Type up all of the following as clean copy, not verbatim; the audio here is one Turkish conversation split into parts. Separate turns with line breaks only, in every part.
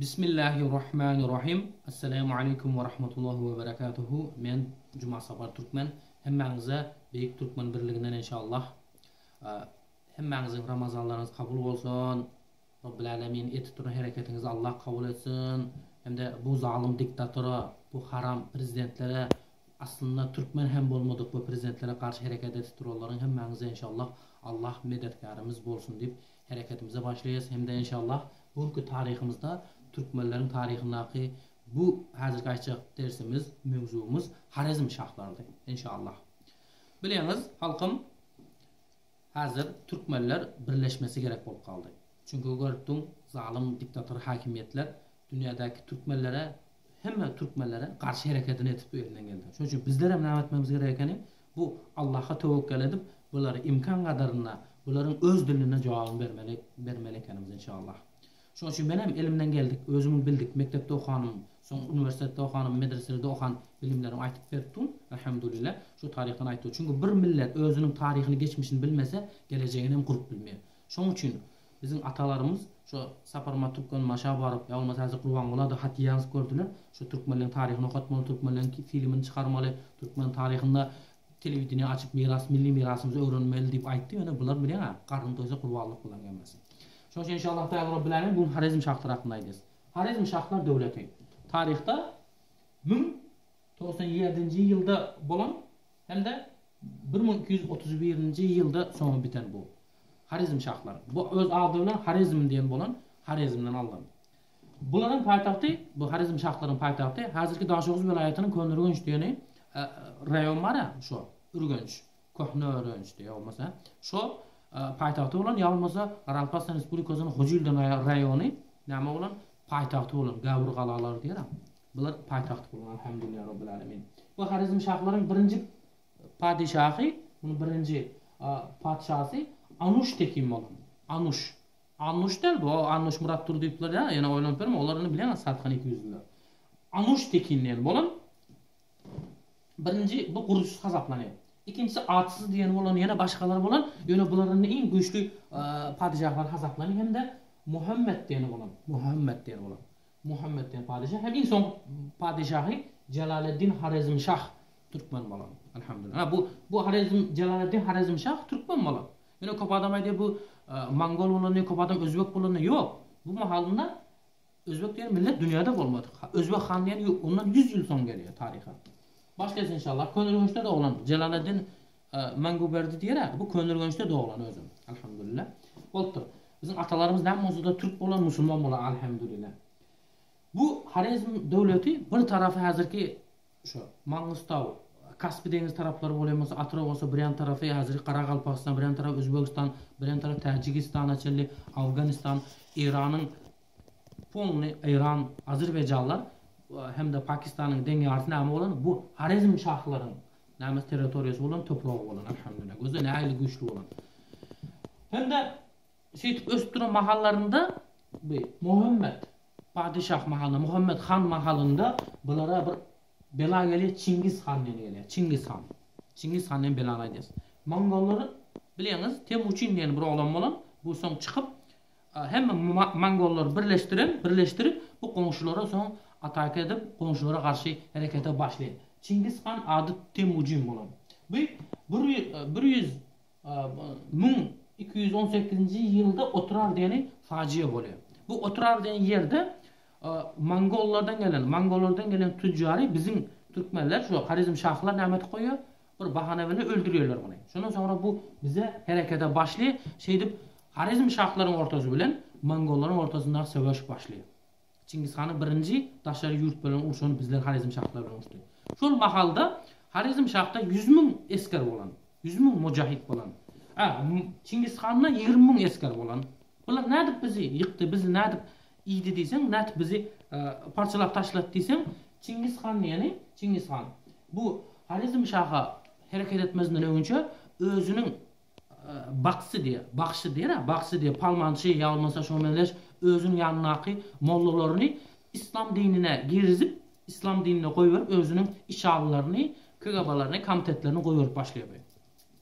Bismillahirrahmanirrahim. Assalamu alaikum wa rahmatullahi wa barakatuhu. Men Cuma Sapar Türkmen. Hemmäňize Beýik Türkmen birliginden inşallah. Hemmäňiziň Ramazanlaryňyz kabul bolsun. Rabbil alamin etip duran hereketiňizi Allah kabul etsin. Hemde bu zalim diktatora, bu haram prezidentlere aslında Türkmen hem bolmadyk bu prezidentlere karşı hareket etip duranlaryň hemmäňize inşallah Allah medetkarymyz bolsun diýip hareketimize başlaýas. Hemde inşallah bugünkü tarihimizde Türkmenlerin tarihindeki bu hazırki açacak dersimiz, mevzumuz Harizm şahlarıdır inşallah. Bilýäňiz, halkım hazır Türkmenler birleşmesi gerek bolup kaldı. Çünkü görüpdiň zalim diktator hakimiyetler dünyadaki Türkmenlere hemme Türkmenlere karşı hareketini etip elinden geldi. Şoň üçin bizler hem näme etmemiz gerekeni bu Allah'a tevekkül edip buları imkan kadarına buların öz diline cevabını vermeli ekenimiz inşallah. Şoň üçin men hem elimden geldik, özümüň bildik, mektepde okanym, soň üniversitede okanym, medreselerde okan bilimlerimi aýtyp berdim. Elhamdülillah, şu tarihten aýtdy. Çünkü bir millet özünün tarihini, geçmişini bilmese, geleceğini hem kurup bilmeýär. Şoň üçin bizim atalarımız şu Saparma Türkmen maşa barıp, ya olmasa hazır Qur'an da hat ýazyp gördüler. Şu Türkmenlerin tarihini okatmaly, Türkmenlerin filmini çıkarmaly, Türkmen tarihinde televiziýany açıp miras, milli mirasymyzy öwrenmeli diýip aýtdy. Ýöne bular bilen garyn toýsa qurbanlyk bolan gelmesin. Şoň üçin inşallah Taala Rabbil alamin bu Harizm şahları hakkında aýdys. Harizm şahlar döwleti tarihte 1097-nji ýylda bolan hemde 1231-nji ýylda soňy biten bu Harizm şahlar. Bu öz adı bilen Harizm diýen bolan Harizmden aldan. Buların paýtagty, bu Harizm şahlaryň paýtagty hazırki Daşoğuz vilayatynyň Könürgenç diýeni rayon var ya, şu Ürgenç, Köhne Ürgenç diýe olmasa, şu paýtagty bolan ýalmasa Aralpastan Respublikasynyň Hojuýldan rayony näme bolan paýtagty bolan Gäwür galalary diýer. Bular paýtagty bolan elhamdülillah Rabbil alamin. Bu Harizm şahlaryň birinji padişahy, bunun birinji padşahsy Anuş Tekin bolan. Anuş del bu, Anuş Murat Tur diýipler ya, ýene oýlanyp berme, olaryny bilen Satkan 200'lüler. Anuş Tekin'den bolan birinji bu guruçsuz hasaplanýar. İkincisi atsız diýen bolan, ýene başgalar bolan, ýöne bularyň iň güýçlü padişahlar hasaplanýar. Hem de Muhammed diýen bolan. Muhammed diýen padişah, hem iň soň padişahy Celaleddin Harizmşah Türkmen bolan. Elhamdülillah. Bu Celaleddin Harizmşah Türkmen bolan. Ýöne köp adam aýdy bu Mongol bolan, köp adam Özbek bolan. Ýok. Bu mahalynda Özbek diýen millet dünýäde bolmady. Özbek han diýen ondan 100 ýyl soň gelýär taryha. Başkası inşallah Könürgenç'te doğulan Celaleddin Manguberdi diýer. Bu Könürgenç'te doğulan özüm. Elhamdülillah. Bolupdyr. Bizim atalarımız näme bolsa Türk bolan, musulman bolan elhamdülillah. Bu Harizm döwleti bir tarafy hazırki şu Mangystal, Kaspy deňiz taraplary bolýansa, Atrap bolsa bir ýan tarafy hazırki Qaraqalpaqstan, bir ýan tarafy Özbegistan, bir ýan tarafy Täjikistan, açyly Awganistan, Iranyň polny Iran, Azerbaýjanlar hem de Pakistan'ın denge artına näme bolan bu Harizm şahlaryň näme territoriýasy bolan, topragy bolan elhamdülillah. Gözde näýli güýçlü bolan. Hem de şeýtip ösüp duran mahallarynda bu Muhammed padişah mahalyny, Muhammed han mahalynda bulara bir bela gelýär, Çingiz han gelýär. Çingiz handan bela aýdys. Mongollary bilýäňiz, Temujin diýen bir oglan bolan, bu soň çykyp hemme Mongollar birleştirip bu goňşulara soň atak edip komşulara karşı harekete başladı. Çingiz Han adı Temujin bolan. Bu 1218-nji ýylda Otrar diýeni fajiye bolýar. Bu Otrar diýen ýerde Mongollardan gelen tüccarı bizim Türkmenler şu Harizm şahlar näme etip goýýar? Bir bahane bilen öldürýärler bunu. Şondan sonra bu bize harekete başlaýar. Şeýdip Harizm şahlaryň ortasy bilen Mongollaryň ortasyndaky söwüş başlaýar. Çingiz Han'ın birinci daşary ýurt bilen urşuny bizler Harizm şahlar bilen urşdy. Şol mahalda Harizm şahda 100.000 esker bolan, 100.000 mujahid bolan. Çingiz Han'dan 20.000 esker bolan. Bular nädip bizi ýykdy, bizi nädip ýydy diýsen, nädip bizi parçalap taşlady diýsen, Çingiz Han ýani Çingiz Han bu Harizm şaha hereket etmezden öňçe özüniň bakçı diye palmançı ýalmasa şomenleş özünün ýanynaky mollalaryny İslam dinine girizip İslam dinine goýup özünün işaglaryny, kegabalaryny, komitetlerini goýup başlaýar.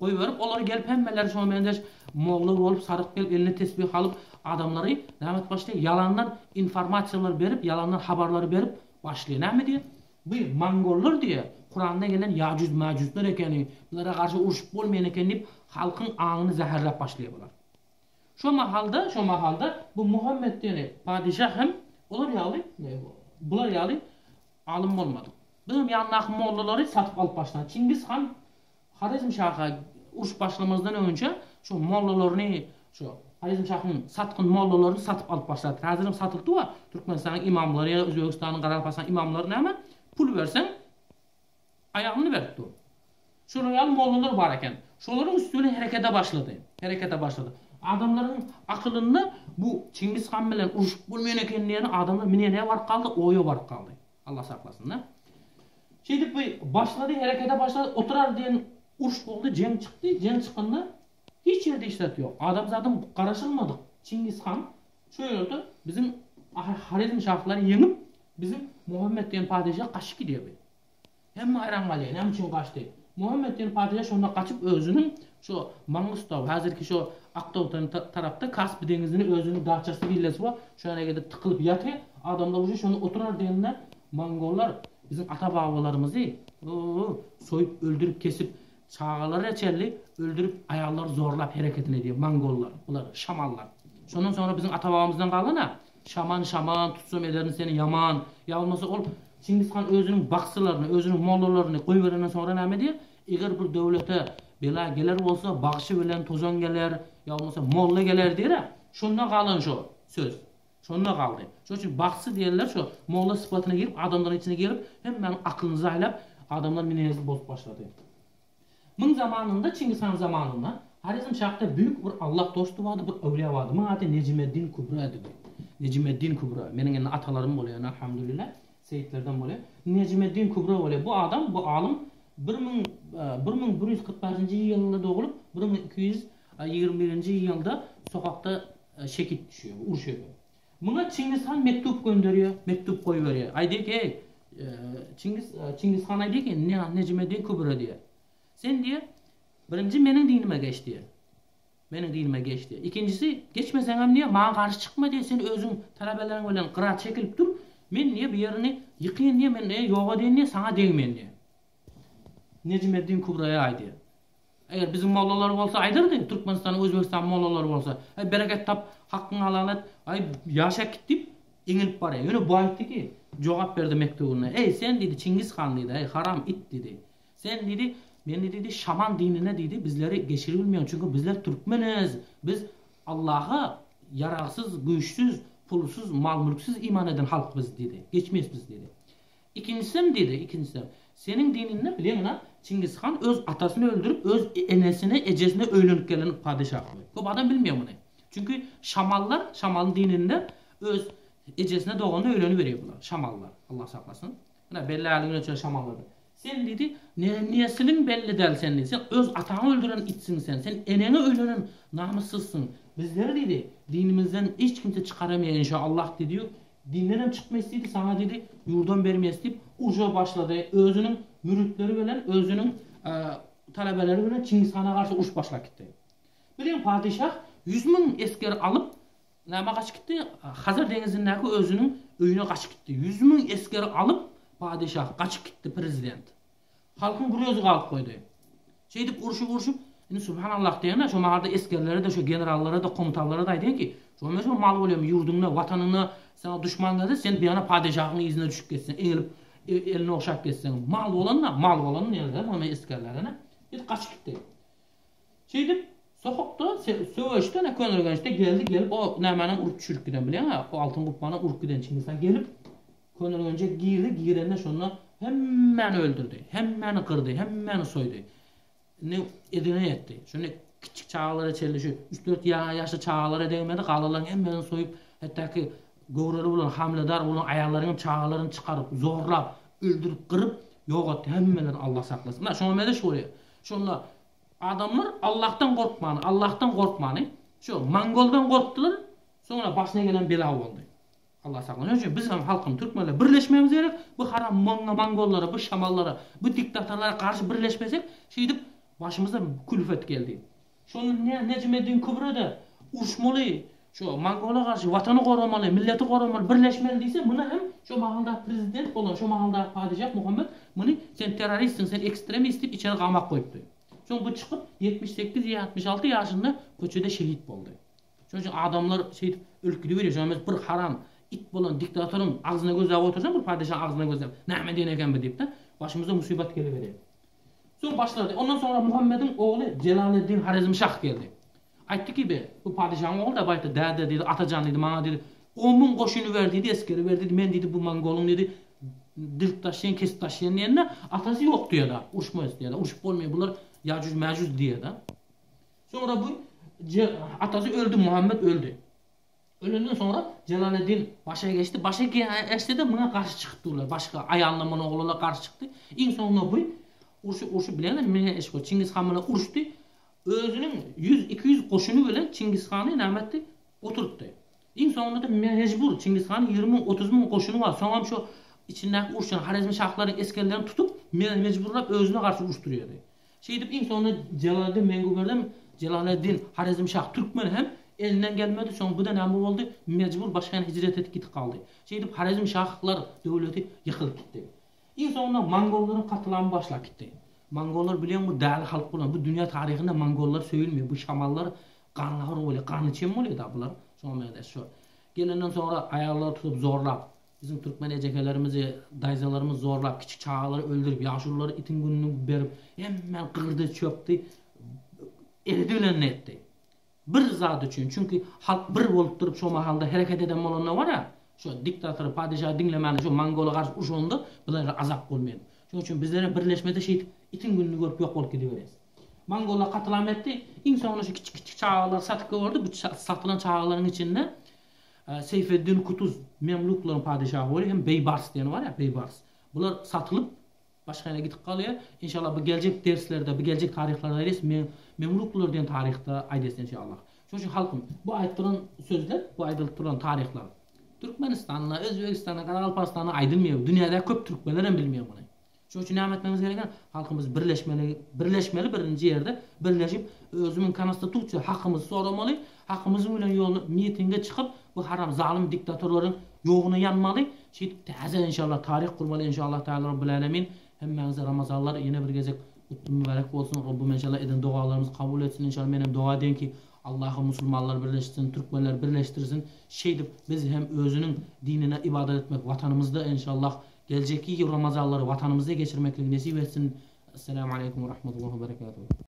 Goýup olary gelip hemmeleri şomenleş molla bolup sarık gelip eline tesbih alıp adamları nämet başlay? Yalandan informasiyalar berip, yalandan habarları berip başlay. Näme diye? Bu Mongollar diye Kur'an'da gelen Yacuz Macuzlar ekeni, bunlara karşı uruşup bolmayan ekeni deyip halkın ağını zehirlep başlayıblar. Şu mahalda bu Muhammed diye padişah hem olar ýaly, bular ýaly alim bolmady. Bizim ýannaky mollaları satyp alyp başladı. Çingiz Han Harizm Şah'a uruş başlamazdan önce şu mollalarını, şu Harizm Şah'ın satkın mollalarını satyp alyp başladı. Häzirim satyldy wa Türkmenistan'ın imamları, Özbekistan'ın Qarabağ imamlarına hemen pul versen ayağını verdi. Şolar mollalar bar eken. Şolaryň üstüne harekete başladı. Adamların akılında bu Çingiz Han bilen uruşup bolmayan ekenlerini adamlar minene var kaldı, oya var kaldı. Allah saklasın da. Şeydip başladı, harekete başladı, oturar diyen uruş oldu, jeng çıktı, jeng çıkanda hiç yerde işlet yok. Adam zaten karışılmadı. Çingiz Han şöyle oldu, bizim Harizm Şahları yenip bizim Muhammed diyen padişah kaçıp gidiyor. Hem hayran kalıyor, hem için kaçtı. Muhammed diyen padişah şonda kaçıp özünün şu Mangustan, hazırki şu Akdağ tarafta Kaspı denizinin özünün dağçası villesi var. Şöyle gidip tıkılıp yatıyor. Adamlar bu şunu oturar diyenler Mongollar bizim ata babalarımızı soyup öldürüp kesip çağalar reçelli öldürüp ayarlar zorlap hareketini ediyor Mongollar. Bunlar şamanlar. Ondan sonra bizim ata babamızdan kalana şaman tutsum ederin seni yaman. Ya olmasa ol Çingiz Han özünün baksılarını, özünün mollalarını koyuverenden sonra näme diye? Eğer bir devlete bela geler bolsa bagşy bilen tozan geler, ya olmasa molla geler diýer. Şonda galan şu söz. Şonda galdy. Şo üçin baksy diýerler şu molla sıfatyna girip adamların içine gelip hemmen aklını aylap adamlar minezi bozup başladı. Mın zamanında Çingiz Han zamanında Harizm Şah'ta büyük bir Allah dostu vardı, bir awliya vardı. Mın adı Necimeddin Kubra dedi. Necimeddin Kubra. Menin atalarım bolýar elhamdülillah. Seyitlerden bolýar. Necimeddin Kubra bolýar. Bu adam, bu alim 1145 yılında doğulup 1221 yılda sokakta şekit düşüyor, uruşuyor. Buna Çingiz Han mektup gönderiyor, mektup koyuveriyor. Aydiyor ki Çingiz Han aydiyor ki Necimeddin Kubra diyor. Sen diyor birinci menin dinime geç diyor. Menin dinime geç diyor. İkincisi geçmesen hem diyor bana karşı çıkma diyor. Sen özün talebelerin bilen kıra çekilip dur. Men diyor bir yerini yıkayın diyor, men yoga diyor diyor sana değmeyin diyor. Necimeddin Kubra'ya aydı. Eğer bizim mollalar olsa aydırdı, Türkmenistan'ın Özbekistan mollaları olsa, bereket tap, hakkını alalet, yaşak gitip, inilip baraya. Yine bu ayıttı ki, cevap verdi mektubuna. Sen dedi Çingiz Han dedi, haram it dedi. Sen dedi, ben dedi şaman dinine dedi, bizleri geçirilmiyor. Çünkü bizler Türkmeniz. Biz Allah'a yararsız, güçsüz, pulsuz, mal mülksüz iman eden halk biz dedi. Geçmeyiz biz dedi. İkincisi senin dinin ne biliyorsun ha? Çingiz Han öz atasını öldürüp öz enesine, ecesine öylönüp gelen padişah. Bu adam bilmiyor bunu. Çünkü Şamallar, Şamal'ın dininde öz ecesine doğanı öylönü veriyorlar. Şamallar. Allah saklasın. Belli halini ölçen Şamallardır. Sen dedi, niyesinin belli değil sen dedi. Sen öz atanı öldüren itsin sen. Sen enene öylönen namussuzsun. Bizler dedi, dinimizden hiç kimse çıkaramıyor inşallah dedi. Dinlerden çıkma istedi, sana dedi, yurdan vermeye deyip uca başladı. Özünün müritleri bilen, özünün talebeleri bilen Çingiz Han'a karşı uç başla gitti. Bilin padişah 100.000 esker alıp näme kaç gitti? Hazar denizindeki özünün öyüne kaç gitti. 100.000 esker alıp padişah kaçıp gitti prezident. Halkın gürözü kalıp koydu. Şey deyip uruşup şimdi subhanallah diyene şu mahalda eskerlere de şu generallere de komutanlara da diyen ki şu mal oluyor yurduna, vatanına sana düşman geldi, sen bir yana padişahın izine düşüp geçsin, eline okşak geçsin. Mal olanın nerede? Ama eskerlerine. Bir kaç gitti. Şey deyip sokakta söğüşte ne könülgen işte gelip o nämenin uruk çürük giden biliyor musun? O altın kupmanın uruk giden Çingiz Han gelip könülgence girdiğinde şunu hemen öldürdü. Hemen kırdı. Hemen soydu. Ne edine etti. Şöyle küçük çağalara çeldi şu 3-4 yaşlı çağalara değmedi. Kalalarını hemen soyup hatta ki gowrary bulan hamledar bulan ayarlarının çağalarını çıkarıp zorlap öldürüp kırıp yok etti. Hemen Allah saklasın. Şuna mede şöyle. Şunlar adamlar Allah'tan korkmanı. Şu Mongoldan korktular. Sonra başına gelen bela oldu. Allah saklasın. Çünkü bizim halkım Türkmenler birleşmemiz gerek. Bu haram Mongollara, bu Şamallara, bu diktatörlere karşı birleşmesek şey deyip başımıza külfet geldi. Şunu Necimeddin Kubra da uçmalı. şu Mongola karşı vatanı korumalı, milleti korumalı, birleşmeli deyse, bunu hem şu mahalda prezident olan, şu mahalda padişah Muhammed bunu sen teröristsin, sen ekstremist deyip içeri qamak koyuptu. Sonra bu çıkıp 78-76 yaşında köçede şehit oldu. Çünkü adamlar şey ülküdü veriyor. Sonra bir haram it bolan diktatörün ağzına göz ağı otursan, bir padişahın ağzına göz ağı näme diyen eken mi deyip de başımıza musibet geliveriyor. Sonra başladı. Ondan sonra Muhammed'in oğlu Celaleddin Harizmşah geldi. Aytdı ki bu padişahın oğlu da baytı dede dedi, Atacan dedi, bana dedi 10.000 koşunu ver dedi, eskeri ver dedi, men dedi bu Mongolun dedi dilt taşıyan, kesip taşıyan yerine atası yok diyor da, uçmayız diyor da, uçup olmuyor bunlar Yacuz Mecuz diye da. Sonra bu atası öldü, Muhammed öldü. Ölünden sonra Celaleddin başa geçti. Başa geçti de buna karşı çıktılar. Başka ayağınlamanın oğluna karşı çıktı. En sonunda bu uruşu bilenler mene eşko Çingiz Han bana uruştu. Özünün 100-200 koşunu bilen Çingiz Han'ı rahmetli oturttu. En sonunda da mecbur Çingiz Han'ın 20-30 koşunu var. Sonra şu içinden uruşan Harizmşahların eskerlerini tutup mecburlap özüne karşı uruşturuyordu. Şey deyip en sonunda Celaleddin Menguber'den Celaleddin Harizmşah Türkmen hem elinden gelmedi. Sonra bu da näme oldu? Mecbur başka hicret etip gitip kaldı. Şey deyip Harizmşahlar devleti yıkılıp gitti. En sonunda Mongolların katılanı başlap gitti. Mongollar biliyor mu değerli halk olan bu dünya tarihinde Mongollar söyülmüyor. Bu şamallar kanlar oluyor, kanı çem oluyor da bunlar. Sonra şu gelenden sonra ayarları tutup zorlap bizim Türkmen ecekelerimizi, dayzalarımız zorlap, küçük çağaları öldürüp, yaşurları itin gününü berip, hemen kırdı, çöptü, erdilen etti. Bir zat üçün, çünkü halk bir olup durup şu mahalda hareket eden olanlar var ya, şu diktatörü, padişahı dinlemeli, şu Mongola karşı uçuğunda, bunlara azap olmayın. Çünkü için bizlere birleşmede şey itin gününü görüp yok olup gidiyoruz. Mongola katılam etti, insanlar şu küçük çağalar satık gördü, bu satılan çağaların içinde Seyfeddin Kutuz Memlukların padişahı var, hem Beybars diyen var ya, Beybars. Bunlar satılıp başka yere gidip kalıyor. İnşallah bu gelecek derslerde, bu gelecek tarihlerde Memluklar diyen tarihte aydesin inşallah. Çünkü halkım bu ayetlerin sözler, bu ayetlerin tarihler Türkmenistan'la, Özbekistan'la, Karalpakistan'la aydılmıyor. Dünyada köp Türkmenler bilmiyor bunu. Çünkü için ne etmemiz gereken halkımız birleşmeli birinci yerde birleşip özümün konstitusiya hakkımızı soramalı. Hakkımızın bilen yolunu mitinge çıkıp bu haram zalim diktatörlerin yoğunu yanmalı. Şey teze inşallah tarih kurmalı inşallah Teala Rabbul Alemin. Hemmenize Ramazanlar yine bir gezek mutlu mübarek olsun. Rabbim inşallah eden dualarımızı kabul etsin. İnşallah benim dua deyin ki Allah'ı Müslümanlar birleştirsin, Türkmenler birleştirsin. Şeydir biz hem özünün dinine ibadet etmek vatanımızda inşallah gelecek Ramazanları vatanımızda geçirmekle nasip etsin. Esselamu Aleyküm ve Rahmetullahi ve Berekatuhu.